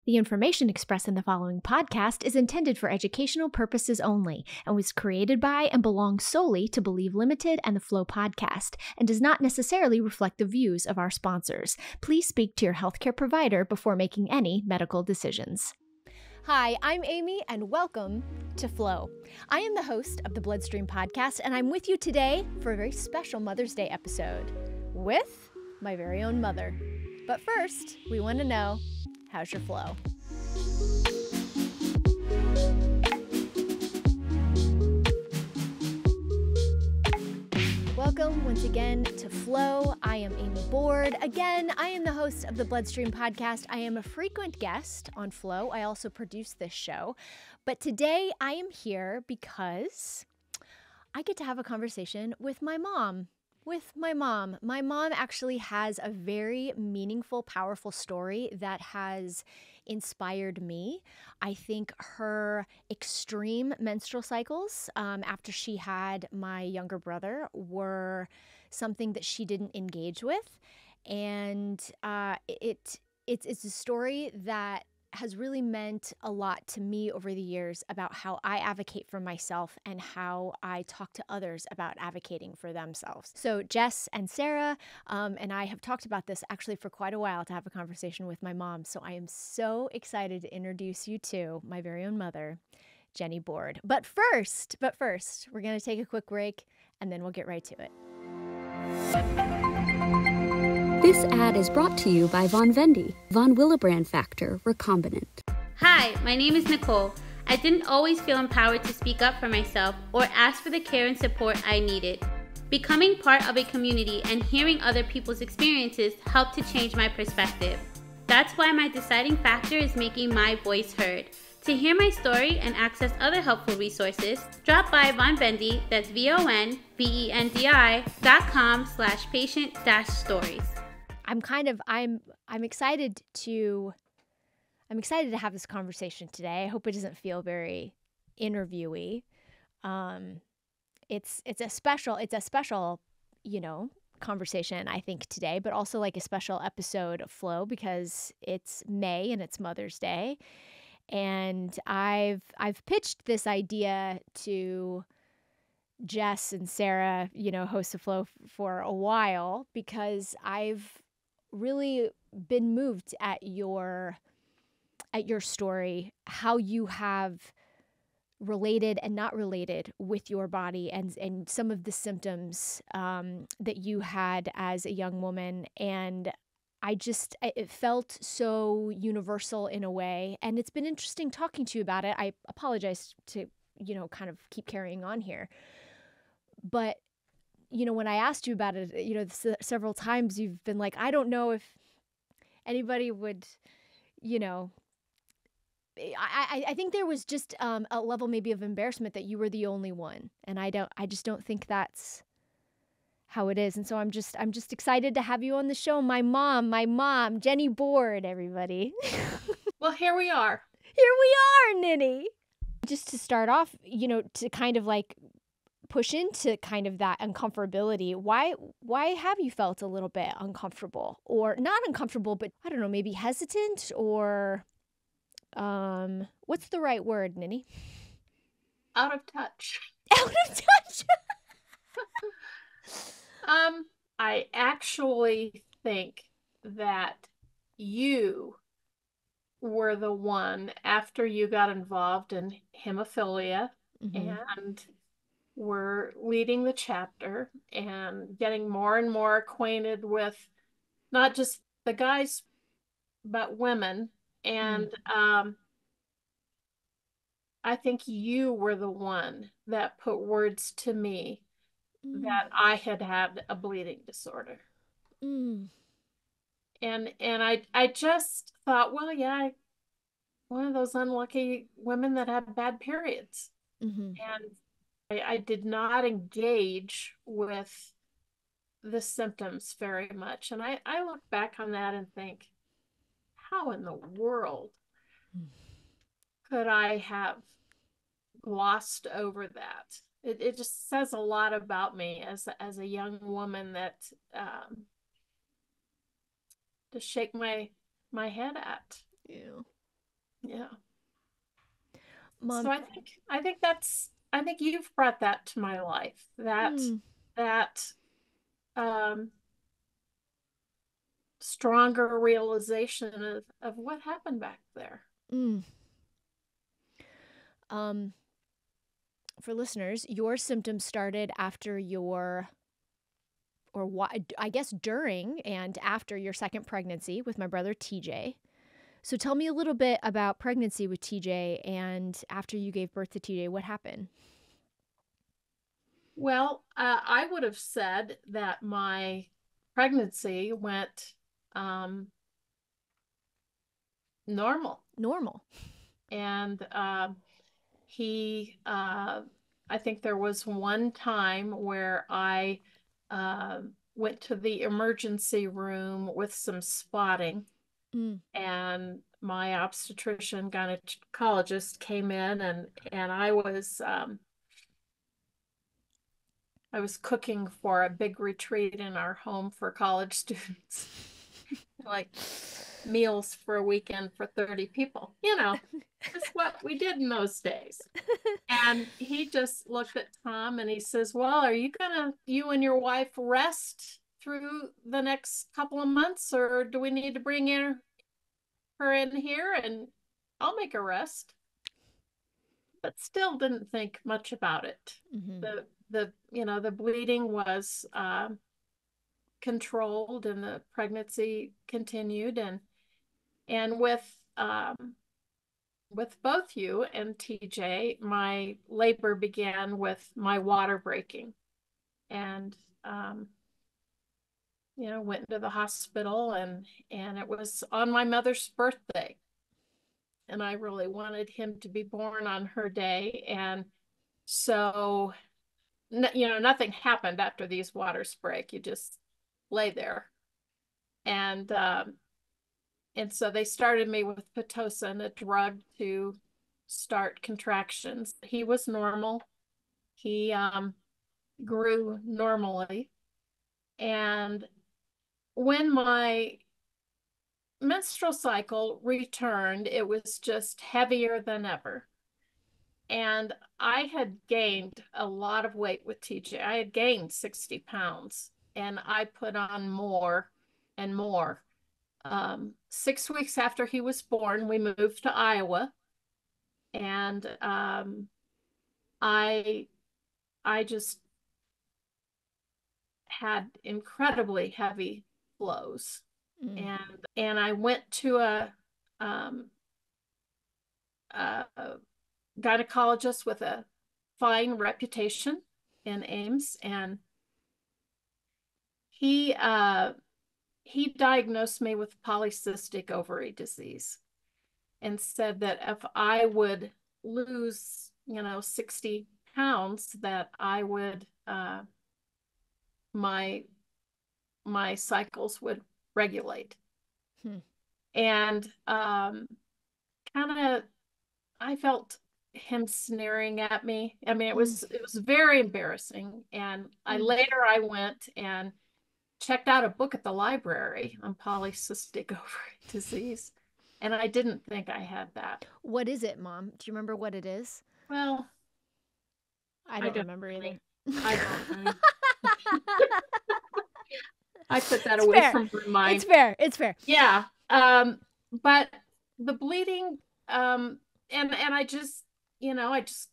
The information expressed in the following podcast is intended for educational purposes only and was created by and belongs solely to Believe Limited and the Flow podcast and does not necessarily reflect the views of our sponsors. Please speak to your healthcare provider before making any medical decisions. Hi, I'm Amy and welcome to Flow. I am the host of the Bloodstream podcast and I'm with you today for a very special Mother's Day episode with my very own mother. But first, we want to know, how's your flow? Welcome once again to Flow. I am Amy Board. Again, I am the host of the Bloodstream podcast. I am a frequent guest on Flow. I also produce this show. But today I am here because I get to have a conversation with my mom. My mom actually has a very meaningful, powerful story that has inspired me. I think her extreme menstrual cycles after she had my younger brother were something that she didn't engage with. And it's a story that has really meant a lot to me over the years about how I advocate for myself and how I talk to others about advocating for themselves. So Jess and Sarah and I have talked about this actually for quite a while to have a conversation with my mom. So I am so excited to introduce you to my very own mother, Jenny Board. But first, we're going to take a quick break and then we'll get right to it. This ad is brought to you by Von Vendy, Von Willebrand Factor, Recombinant. Hi, my name is Nicole. I didn't always feel empowered to speak up for myself or ask for the care and support I needed. Becoming part of a community and hearing other people's experiences helped to change my perspective. That's why my deciding factor is making my voice heard. To hear my story and access other helpful resources, drop by Von Vendy, that's VONVENDI.com/patient-stories. I'm excited to have this conversation today. I hope it doesn't feel very interviewy. It's a special, conversation I think today, but also like a special episode of Flow because it's May and it's Mother's Day. And I've pitched this idea to Jess and Sarah, hosts of Flow for a while because I've really been moved at your story, how you have related and not related with your body and some of the symptoms that you had as a young woman. And it felt so universal in a way. And it's been interesting talking to you about it. I apologize to, kind of keep carrying on here. But when I asked you about it, several times you've been like, I don't know if anybody would, I think there was just a level maybe of embarrassment that you were the only one. And I just don't think that's how it is. And so I'm just excited to have you on the show. My mom, Jenny Board, everybody. Well, here we are. Here we are, Ninny. Just to start off, to kind of like push into kind of that uncomfortability. Why have you felt a little bit uncomfortable or not uncomfortable, but I don't know, maybe hesitant or what's the right word, Ninny? Out of touch. Out of touch. I actually think that you were the one after you got involved in hemophilia and were leading the chapter and getting more and more acquainted with not just the guys, but women. And I think you were the one that put words to me that I had a bleeding disorder. And I just thought, well, yeah, one of those unlucky women that have bad periods. And I did not engage with the symptoms very much. And I look back on that and think, how in the world could I have glossed over that? It just says a lot about me as a young woman that to shake my head at. Yeah. Mom. So I think you've brought that to my life. That um stronger realization of what happened back there. Mm. Um, for listeners, your symptoms started after your, or what, I guess during and after your second pregnancy with my brother TJ. So tell me a little bit about pregnancy with TJ, and after you gave birth to TJ, what happened? Well, I would have said that my pregnancy went normal. Normal. And I think there was one time where I went to the emergency room with some spotting, and my obstetrician gynecologist came in, and I was cooking for a big retreat in our home for college students, like meals for a weekend for 30 people. Just what we did in those days. And he just looked at Tom and he says, well, are you and your wife rest through the next couple of months, or do we need to bring her in here and I'll make a rest? But still didn't think much about it. Mm-hmm. The bleeding was controlled and the pregnancy continued, and with both you and TJ, my labor began with my water breaking, and went into the hospital, and it was on my mother's birthday, and I really wanted him to be born on her day, and so nothing happened after these waters break. You just lay there, and so they started me with Pitocin, a drug to start contractions. He was normal. He grew normally. And when my menstrual cycle returned, it was just heavier than ever. And I had gained a lot of weight with TJ. I had gained 60 pounds, and I put on more and more. 6 weeks after he was born, we moved to Iowa, and I just had incredibly heavy flows, and I went to um, a gynecologist with a fine reputation in Ames, and he diagnosed me with polycystic ovary disease and said that if I would lose 60 pounds, that I would my cycles would regulate. And kind of I felt him sneering at me. I mean, it was very embarrassing. And later I went and checked out a book at the library on polycystic ovary disease, and I didn't think I had that. What is it, Mom? Do you remember what it is? Well, I don't remember either. I don't know. I put that away from my mind. It's fair. Yeah. But the bleeding, and I just, I just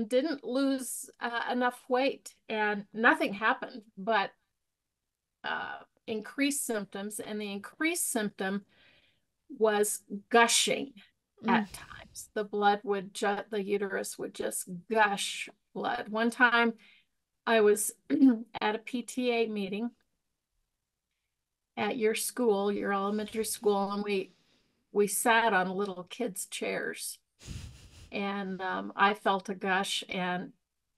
didn't lose enough weight, and nothing happened but increased symptoms, and the increased symptom was gushing at times. The uterus would just gush blood. One time I was at a PTA meeting at your school, your elementary school, and we sat on little kids' chairs, and I felt a gush and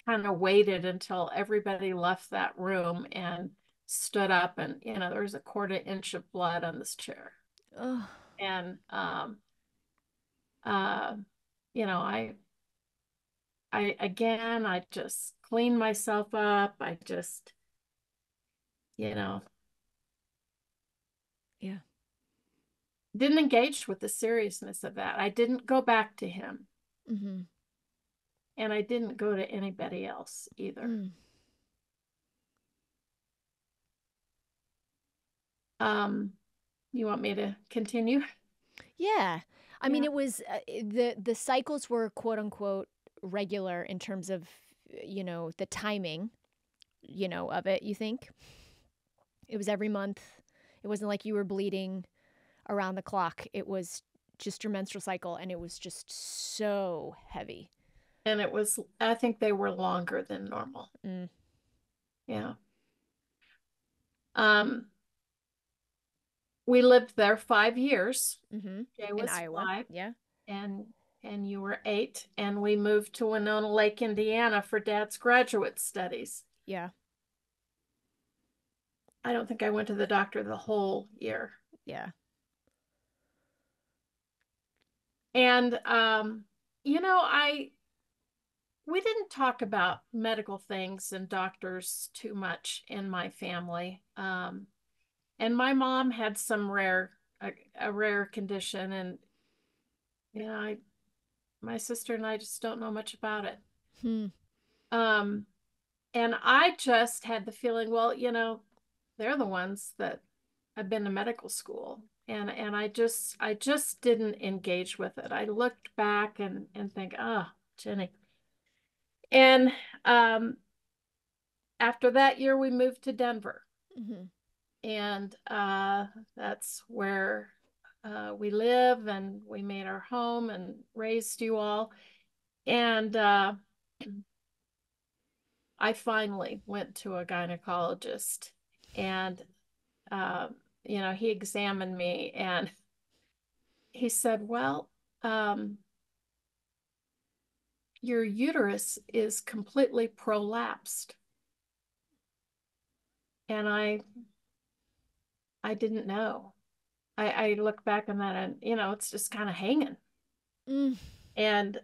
kind of waited until everybody left that room and stood up, and there was a quarter inch of blood on this chair. And I just cleaned myself up. I just Yeah. didn't engage with the seriousness of that. I didn't go back to him. Mm-hmm. And I didn't go to anybody else either. Mm. You want me to continue? Yeah. I mean, Yeah. it was the cycles were quote unquote regular in terms of, the timing, of it, you think? It was every month. It wasn't like you were bleeding around the clock. It was just your menstrual cycle, and it was just so heavy. And I think they were longer than normal. Mm. Yeah. We lived there 5 years. Mm-hmm. Jay In was Iowa. 5, Yeah. and you were 8, and we moved to Winona Lake, Indiana for Dad's graduate studies. Yeah. I don't think I went to the doctor the whole year. Yeah. And we didn't talk about medical things and doctors too much in my family. And my mom had a rare condition, and my sister and I just don't know much about it. Hmm. Um, and I just had the feeling, well, they're the ones that have been to medical school, and I just didn't engage with it. I looked back and think, ah, Jenny. And after that year, we moved to Denver. Mm-hmm. And that's where we live, and we made our home and raised you all. And I finally went to a gynecologist, and he examined me, and he said, well, your uterus is completely prolapsed. And I didn't know. I look back on that, and it's just kind of hanging. Mm. And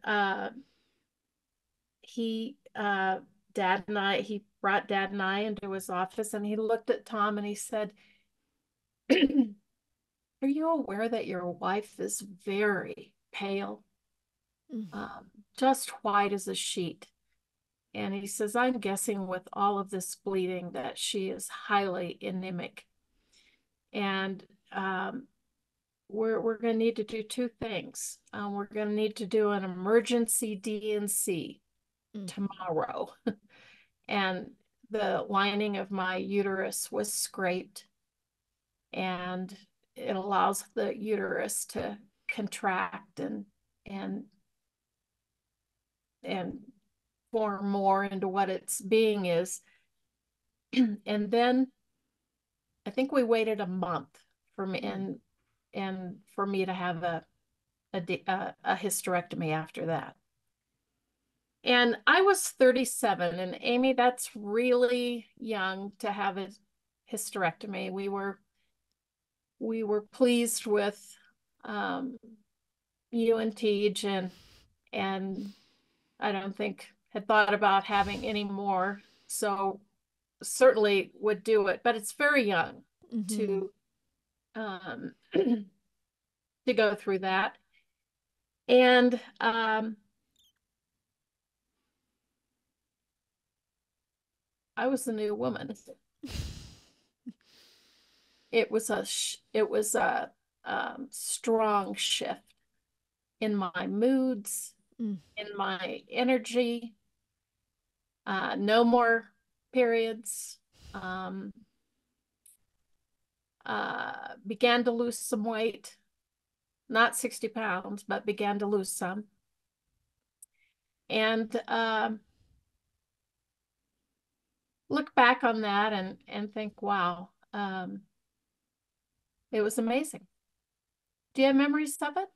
he brought Dad and I into his office, and he looked at Tom and he said, are you aware that your wife is very pale? Mm. Just white as a sheet. And he says, I'm guessing with all of this bleeding that she is highly anemic. And we're going to need to do two things. We're going to need to do an emergency D&C tomorrow. And the lining of my uterus was scraped, and it allows the uterus to contract and and form more into what its being is. And then I think we waited a month for me and for me to have a hysterectomy after that. And I was 37, and Amy, that's really young to have a hysterectomy. We were pleased with you and Tej, and I don't think had thought about having any more. So certainly would do it, but it's very young to to go through that. And I was a new woman. It was a strong shift in my moods, in my energy. No more periods. Began to lose some weight, not 60 pounds, but began to lose some. And look back on that and think, wow, it was amazing. Do you have memories of it?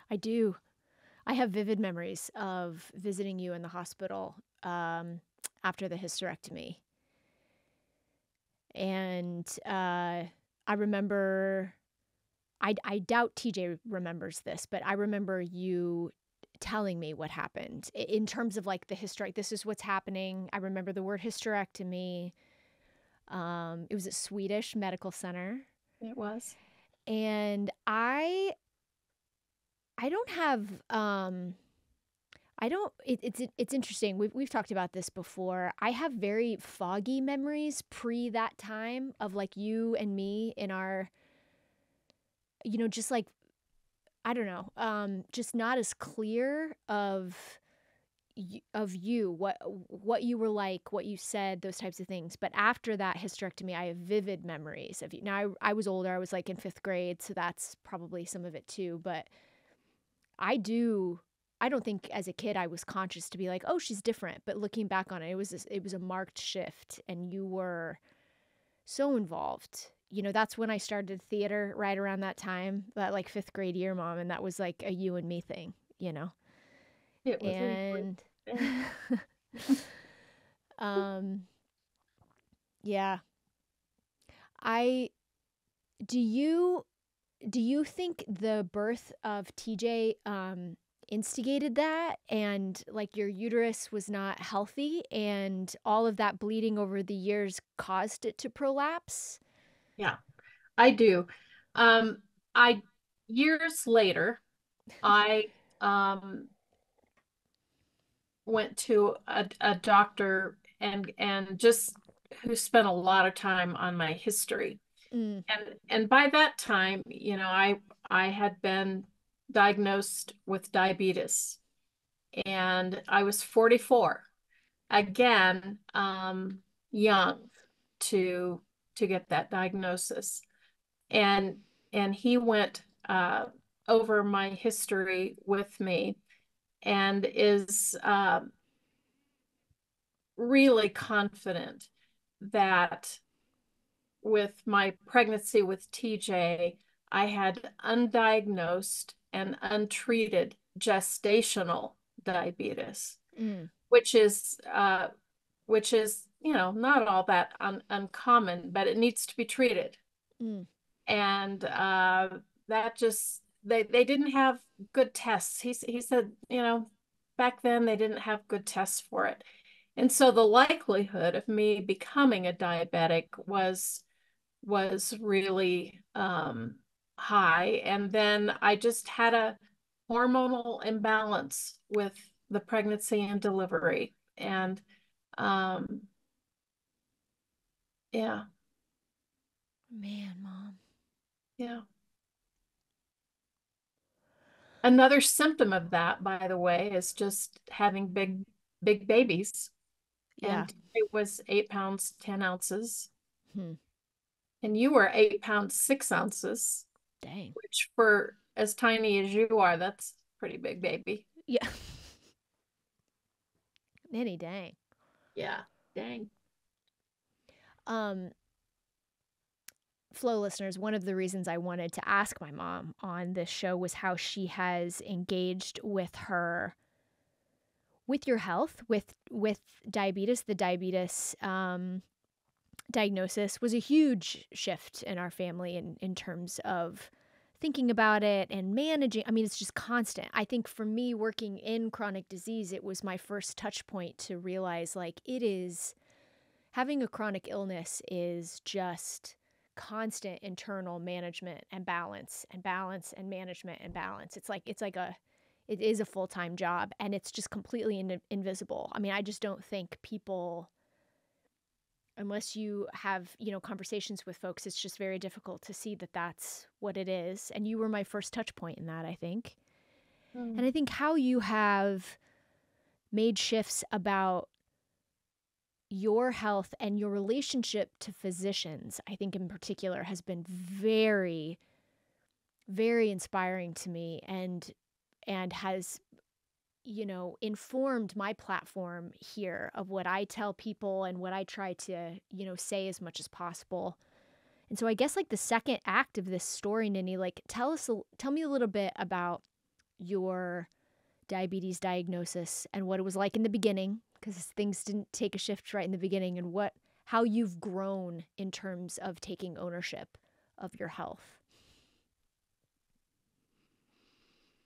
I do. I have vivid memories of visiting you in the hospital after the hysterectomy. And I remember, I doubt TJ remembers this, but I remember you telling me what happened in terms of like the hysterectomy. This is what's happening. I remember the word hysterectomy. It was at Swedish Medical Center. It was. And I don't have I don't it's interesting. We've talked about this before. I have very foggy memories pre that time of like you and me in our, just like, I don't know, just not as clear of you, what you were like, what you said, those types of things. But after that hysterectomy, I have vivid memories of you. Now I was older. I was like in 5th grade, so that's probably some of it too, but I don't think as a kid I was conscious to be like, "Oh, she's different." But looking back on it, it was a marked shift, and you were so involved. That's when I started theater, right around that time, that like 5th grade year, Mom, and that was like a you and me thing, you know. It was a great And thing. um yeah. I do you do you think the birth of TJ instigated that, and like your uterus was not healthy and all of that bleeding over the years caused it to prolapse? Yeah, I do. Um, I years later, I um went to a doctor and just who spent a lot of time on my history. Mm, And by that time, I had been diagnosed with diabetes and I was 44. Again, young to get that diagnosis. And he went over my history with me and is really confident that with my pregnancy with TJ, I had undiagnosed and untreated gestational diabetes, mm, which is not all that uncommon, but it needs to be treated. mm, And that just they didn't have good tests. He said, back then they didn't have good tests for it. And so the likelihood of me becoming a diabetic was really high. And then I just had a hormonal imbalance with the pregnancy and delivery. And um, yeah, man, Mom. yeah. Another symptom of that, by the way, is just having big babies. Yeah. And it was 8 pounds, 10 ounces. Hmm. And you were 8 pounds, 6 ounces, Dang. which for as tiny as you are, that's a pretty big baby. Yeah. Nanny dang. Yeah. Dang. Um Flow listeners, one of the reasons I wanted to ask my mom on this show was how she has engaged with your health, with diabetes. The diabetes diagnosis was a huge shift in our family in terms of thinking about it and managing. I mean, it's just constant. I think for me, working in chronic disease, it was my first touch point to realize like it is having a chronic illness is just constant internal management and balance and balance and management and balance. It is a full-time job, and it's just completely invisible. I mean, I just don't think people, unless you have, conversations with folks, it's just very difficult to see that that's what it is. And you were my first touch point in that, I think. And I think how you have made shifts about your health and your relationship to physicians, I think in particular, has been very, very inspiring to me, and has, informed my platform here of what I tell people and what I try to, say as much as possible. And so I guess like the second act of this story, Ninny, like tell me a little bit about your diabetes diagnosis and what it was like in the beginning, because things didn't take a shift right in the beginning, and how you've grown in terms of taking ownership of your health.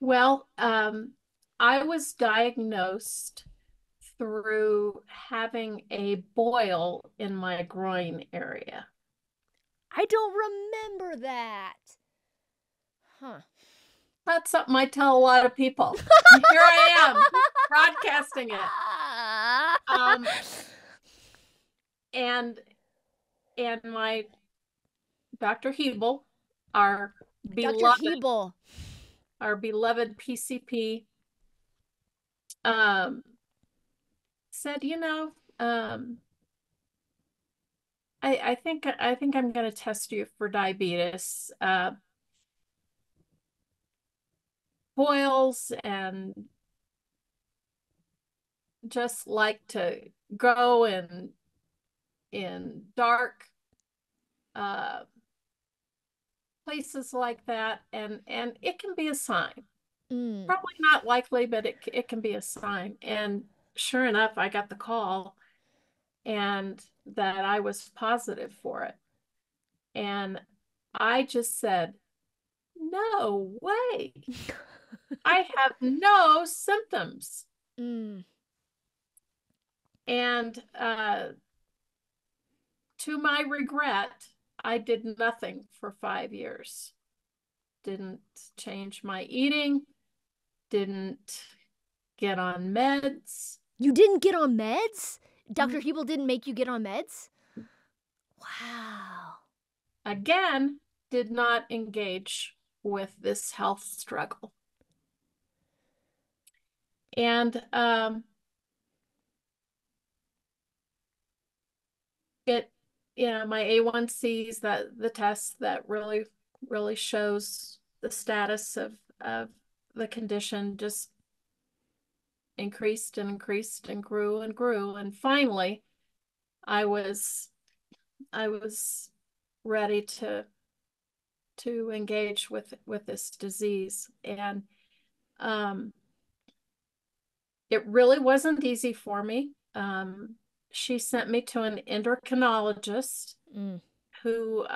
Well, I was diagnosed through having a boil in my groin area. I don't remember that. Huh. That's something I tell a lot of people. Here I am, broadcasting it. And my Dr. Hebel, our Dr. beloved, Hebel. our beloved PCP, said, I think I'm going to test you for diabetes. Boils and just like to go in dark places like that, and it can be a sign. Probably not likely, but it can be a sign. And sure enough, I got the call and that I was positive for it. And I just said, no way. I have no symptoms. And to my regret, I did nothing for 5 years. Didn't change my eating, didn't get on meds. You didn't get on meds? Dr. Hebel didn't make you get on meds? Wow. Again, did not engage with this health struggle. And my A1Cs, that the test that really shows the status of the condition, just increased and increased and grew and grew. And finally, I was ready to engage with this disease. And it really wasn't easy for me. She sent me to an endocrinologist who,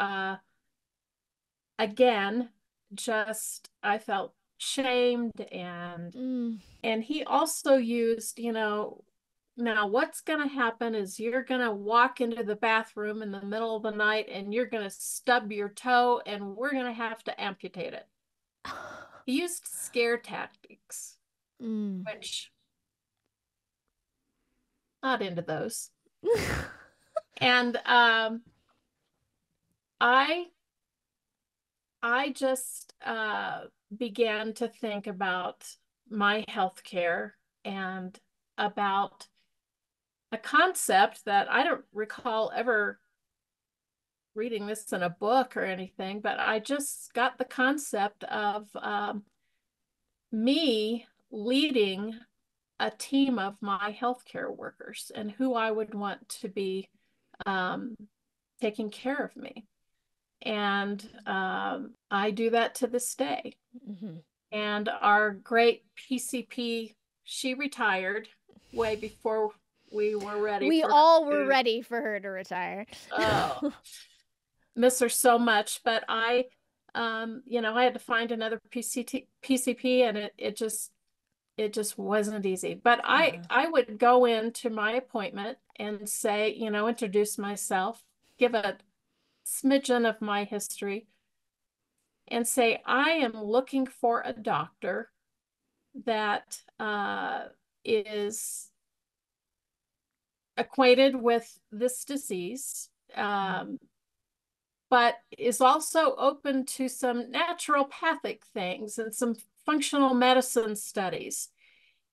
again, just, I felt shamed, and he also used, now what's going to happen is you're going to walk into the bathroom in the middle of the night and you're going to stub your toe and we're going to have to amputate it. He used scare tactics, which not into those. And I just began to think about my health care and about a concept that I don't recall ever reading this in a book or anything, but I just got the concept of me leading a team of my healthcare workers and who I would want to be taking care of me. And I do that to this day. And our great PCP, she retired way before we were ready. We all were ready for her to retire. Oh, miss her so much. But I had to find another PCP, and it just wasn't easy. But I would go into my appointment and say, introduce myself, give a smidgen of my history, and say, I am looking for a doctor that is acquainted with this disease, but is also open to some naturopathic things and some functional medicine studies,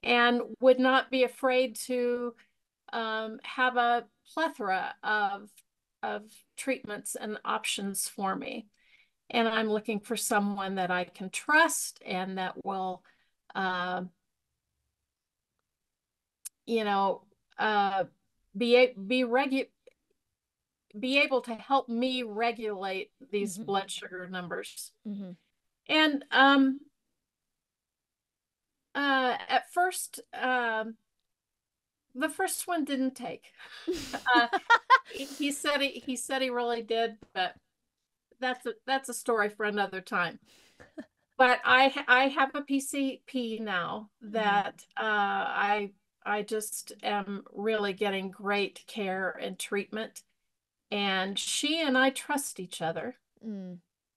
and would not be afraid to have a plethora of treatments and options for me. And I'm looking for someone that I can trust and that will, be able to help me regulate these blood sugar numbers. And at first, the first one didn't take. He said he really did, but that's a story for another time. But I have a PCP now that I just am really getting great care and treatment, and she and I trust each other.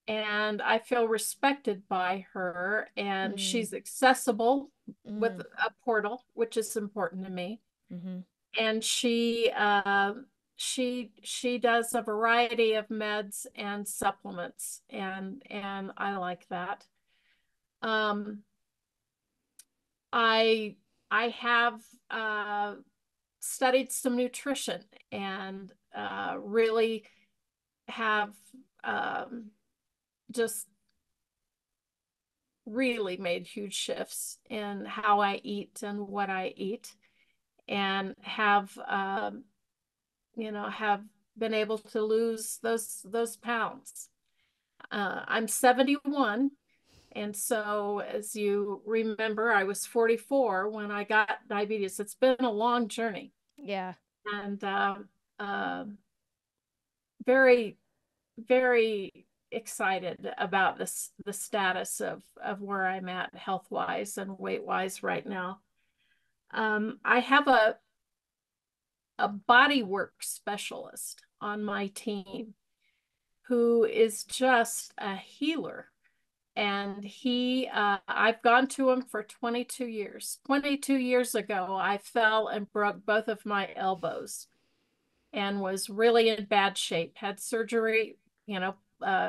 and I feel respected by her, and Mm. she's accessible with Mm. a portal, which is important to me. Mm-hmm. And she does a variety of meds and supplements, and I like that. Um, I I have studied some nutrition and really have um, just really made huge shifts in how I eat and what I eat, and have been able to lose those pounds. I'm 71, and so as you remember, I was 44 when I got diabetes. It's been a long journey, Yeah. and uh, very, very excited about the status of where I'm at health wise and weight wise right now. I have a body work specialist on my team who is just a healer. And I've gone to him for 22 years. 22 years ago, I fell and broke both of my elbows and was really in bad shape. Had surgery,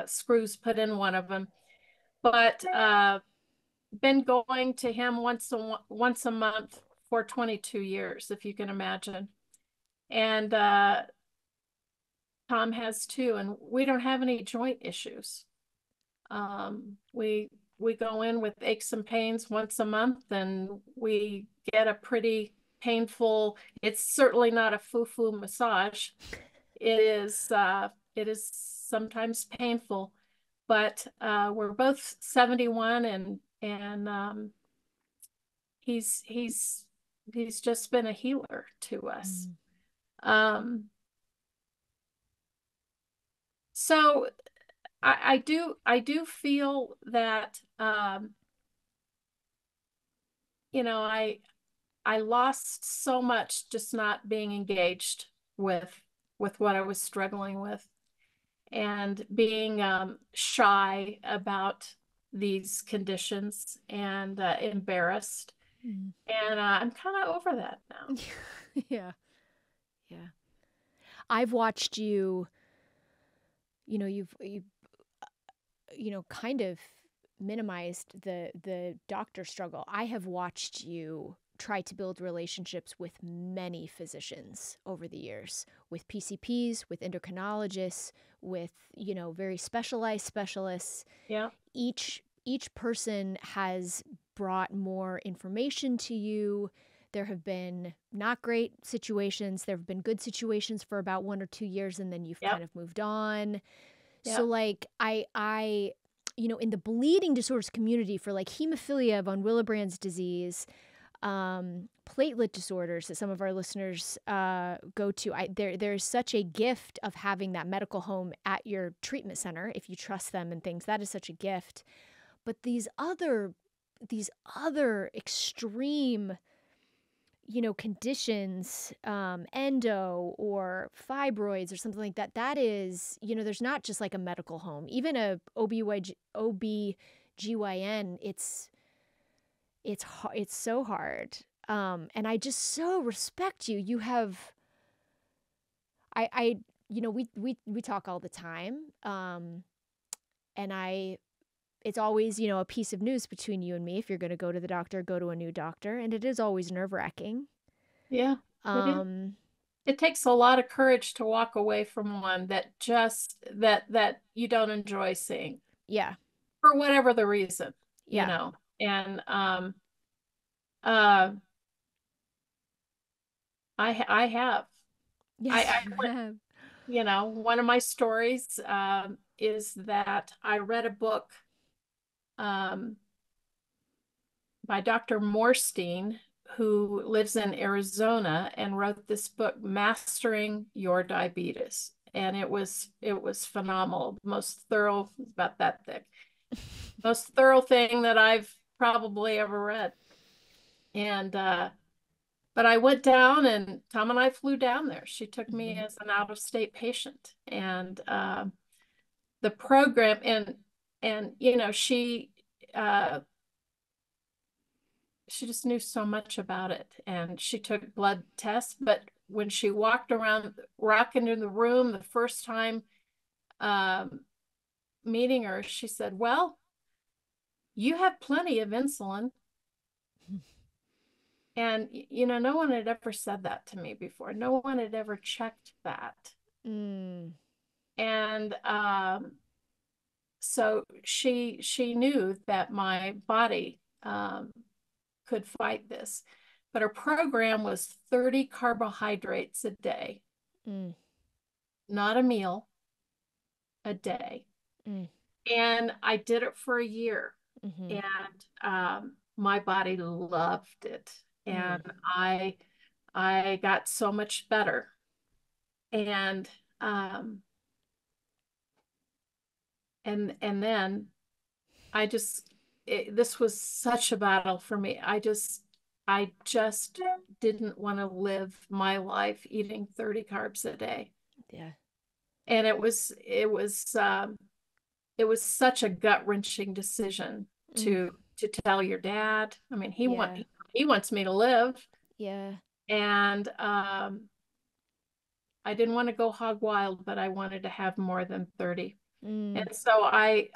screws put in one of them, but been going to him once a month for 22 years, if you can imagine. And Tom has too, and we don't have any joint issues. We go in with aches and pains once a month, and we get a pretty painful. It's certainly not a foo-foo massage. It is sometimes painful, but we're both 71, and he's just been a healer to us. Mm. Um, so I do feel that you know, I lost so much just not being engaged with what I was struggling with, and being shy about these conditions, and embarrassed. Mm. And I'm kind of over that now. Yeah. Yeah. I've watched you, you've kind of minimized the doctor struggle. I have watched you try to build relationships with many physicians over the years, with PCPs, with endocrinologists, with, very specialized specialists. Yeah, Each person has brought more information to you. There have been not great situations. There have been good situations for about 1 or 2 years, and then you've yep, kind of moved on. So yep, like I in the bleeding disorders community for like hemophilia, von Willebrand's disease, platelet disorders that some of our listeners go to, there's such a gift of having that medical home at your treatment center if you trust them and things. That is such a gift. But these other extreme conditions, endo or fibroids or something like that, that is, there's not just like a medical home, even a OBGYN. It's so hard. And I just so respect you. You have, I, we talk all the time. And it's always, a piece of news between you and me. If you're going to go to the doctor, go to a new doctor. And it is always nerve wracking. yeah. It is. Um, It takes a lot of courage to walk away from one that you don't enjoy seeing yeah, for whatever the reason, you yeah. know. And uh, I have. Yes, I you went, have. one of my stories is that I read a book um, by Dr. Morstein, who lives in Arizona, and wrote this book, Mastering Your Diabetes. And it was phenomenal. Most thorough, about that thick. Most thorough thing that I've probably ever read. And but I went down, and Tom and I flew down there. She took me Mhm. as an out-of-state patient, and the program, and And, she just knew so much about it, and she took blood tests. But when she walked around rocking in the room the first time meeting her, she said, well, you have plenty of insulin. And, no one had ever said that to me before. No one had ever checked that. And so she knew that my body could fight this. But her program was 30 carbohydrates a day, not a meal, a day. And I did it for a year. And my body loved it. And I got so much better. And then this was such a battle for me. I just didn't want to live my life eating 30 carbs a day. Yeah. And it was such a gut-wrenching decision to tell your dad. I mean, he wants me to live. Yeah. And I didn't want to go hog wild, but I wanted to have more than 30. And so I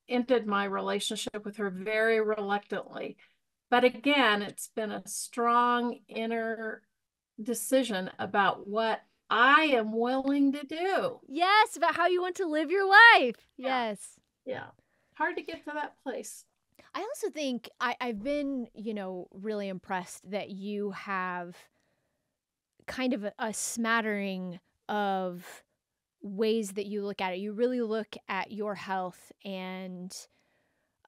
ended my relationship with her very reluctantly. But again, it's been a strong inner decision about what I am willing to do. Yes, about how you want to live your life. Yeah. Yes. Yeah. Hard to get to that place. I also think I've been, really impressed that you have kind of a smattering of ways that you look at it. You really look at your health and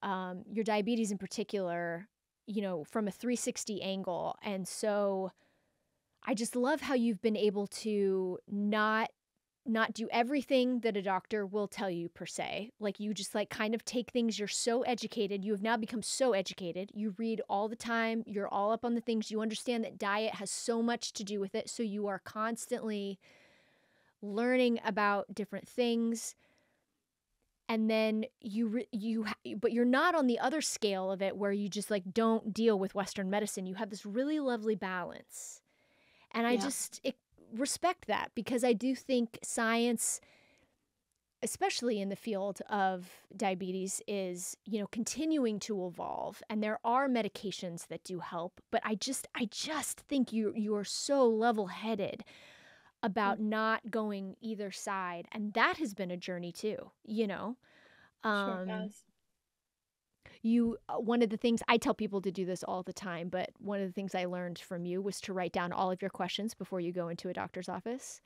your diabetes in particular, from a 360 angle. And so I just love how you've been able to not do everything that a doctor will tell you per se. Like you just kind of take things. You're so educated. You have now become so educated. You read all the time. You're all up on the things. You understand that diet has so much to do with it. So you are constantly learning about different things. And then but you're not on the other scale of it where you just don't deal with Western medicine. You have this really lovely balance. And I just respect that, because I do think science, especially in the field of diabetes, is, continuing to evolve. And there are medications that do help. But I just think you are so level-headed about not going either side. And that has been a journey too, Sure has. One of the things, I tell people to do this all the time, but one of the things I learned from you was to write down all of your questions before you go into a doctor's office.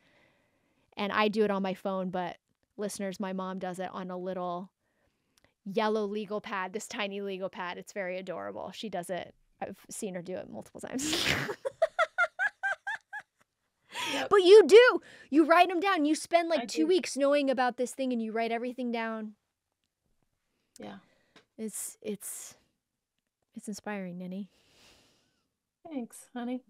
And I do it on my phone, but listeners, my mom does it on a little yellow legal pad, this tiny legal pad. It's very adorable. She does it. I've seen her do it multiple times. Yep. But you do. You write them down. You spend 2 weeks knowing about this thing, and you write everything down. Yeah. It's inspiring, Ninny. Thanks, honey.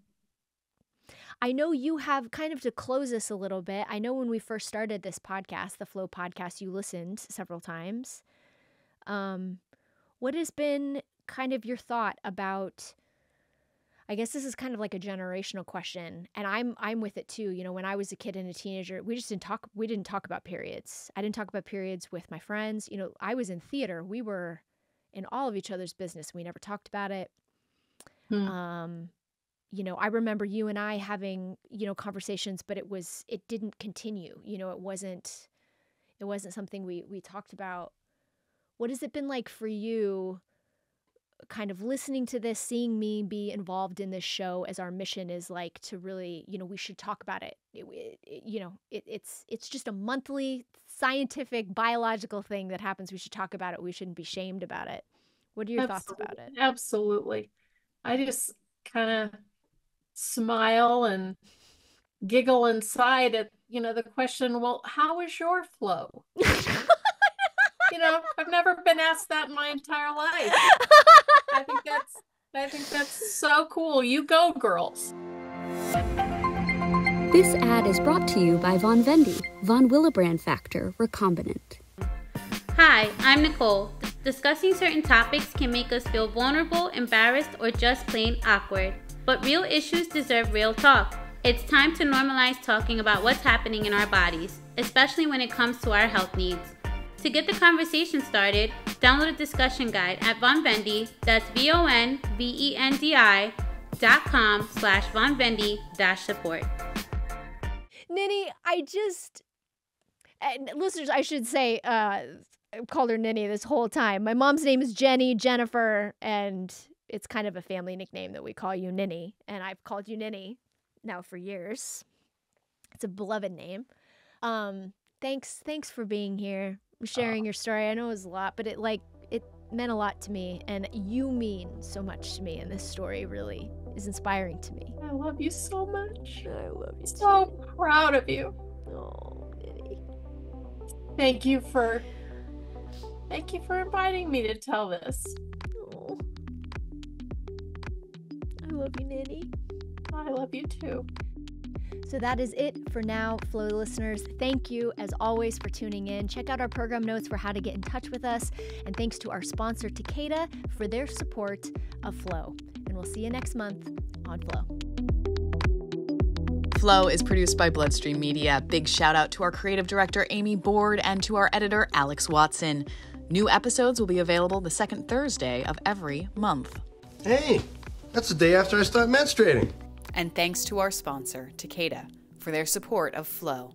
I know you have, kind of to close this a little bit, I know when we first started this podcast, the Flow podcast, you listened several times. What has been kind of your thought about, I guess this is kind of like a generational question, and I'm with it too. When I was a kid and a teenager, we didn't talk about periods. I didn't talk about periods with my friends. I was in theater. We were in all of each other's business. We never talked about it. I remember you and I having, conversations, but it didn't continue. It wasn't something we talked about. What has it been like for you, kind of listening to this, seeing me be involved in this show, as our mission is to really, we should talk about it. It's just a monthly scientific biological thing that happens. We should talk about it. We shouldn't be shamed about it. What are your thoughts about it? Absolutely. I just kind of smile and giggle inside at, the question, well, how is your flow? I've never been asked that in my entire life. I think that's so cool. You go, girls. This ad is brought to you by Von Vendy, Von Willebrand Factor Recombinant. Hi, I'm Nicole. Discussing certain topics can make us feel vulnerable, embarrassed, or just plain awkward. But real issues deserve real talk. It's time to normalize talking about what's happening in our bodies, especially when it comes to our health needs. To get the conversation started, download a discussion guide at Von Vendi, that's vonvendi.com/vonvendi-support. Ninny, and listeners, I should say, I've called her Ninny this whole time. My mom's name is Jennifer, and it's kind of a family nickname that we call you Ninny, and I've called you Ninny now for years. It's a beloved name. Thanks for being here, sharing your story. I know it was a lot, but it meant a lot to me, and you mean so much to me, and this story really is inspiring to me. I love you so much. I love you so too. Proud of you. Oh, Ninny. Thank you for inviting me to tell this. Oh. I love you, Ninny. I love you too. So that is it for now, Flow listeners. Thank you, as always, for tuning in. Check out our program notes for how to get in touch with us. And thanks to our sponsor, Takeda, for their support of Flow. And we'll see you next month on Flow. Flow is produced by Bloodstream Media. Big shout out to our creative director, Amy Board, and to our editor, Alex Watson. New episodes will be available the second Thursday of every month. Hey, that's the day after I start menstruating. And thanks to our sponsor, Takeda, for their support of Flow.